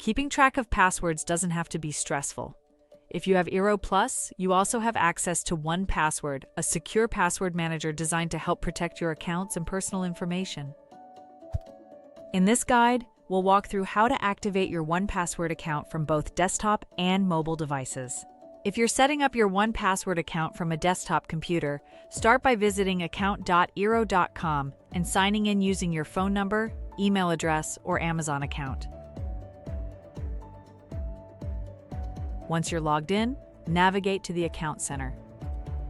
Keeping track of passwords doesn't have to be stressful. If you have eero Plus, you also have access to 1Password, a secure password manager designed to help protect your accounts and personal information. In this guide, we'll walk through how to activate your 1Password account from both desktop and mobile devices. If you're setting up your 1Password account from a desktop computer, start by visiting account.eero.com and signing in using your phone number, email address, or Amazon account. Once you're logged in, navigate to the Account Center.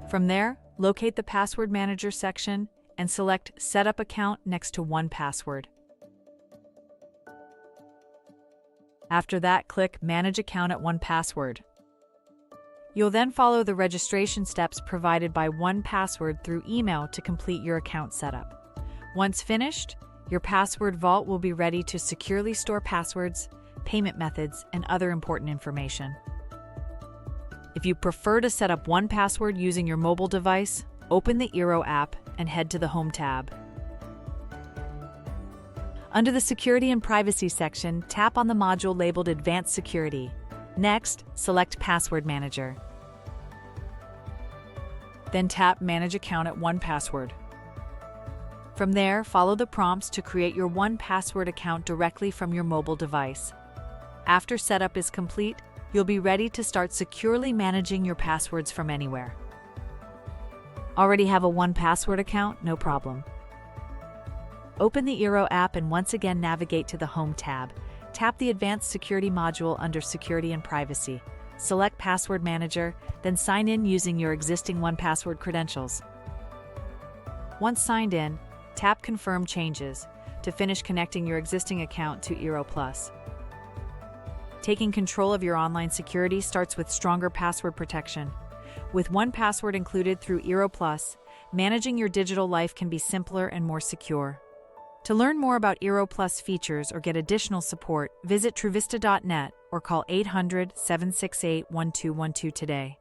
From there, locate the Password Manager section and select Set Up Account next to 1Password. After that, click Manage Account at 1Password. You'll then follow the registration steps provided by 1Password through email to complete your account setup. Once finished, your password vault will be ready to securely store passwords, payment methods, and other important information. If you prefer to set up 1Password using your mobile device, open the eero app and head to the Home tab. Under the Security and Privacy section, tap on the module labeled Advanced Security. Next, select Password Manager. Then tap Manage Account at 1Password. From there, follow the prompts to create your 1Password account directly from your mobile device. After setup is complete, you'll be ready to start securely managing your passwords from anywhere. Already have a 1Password account? No problem. Open the eero app and once again navigate to the Home tab. Tap the Advanced Security module under Security and Privacy. Select Password Manager, then sign in using your existing 1Password credentials. Once signed in, tap Confirm Changes to finish connecting your existing account to eero Plus. Taking control of your online security starts with stronger password protection. With 1Password included through eero Plus, managing your digital life can be simpler and more secure. To learn more about eero Plus features or get additional support, visit Truvista.net or call 800-768-1212 today.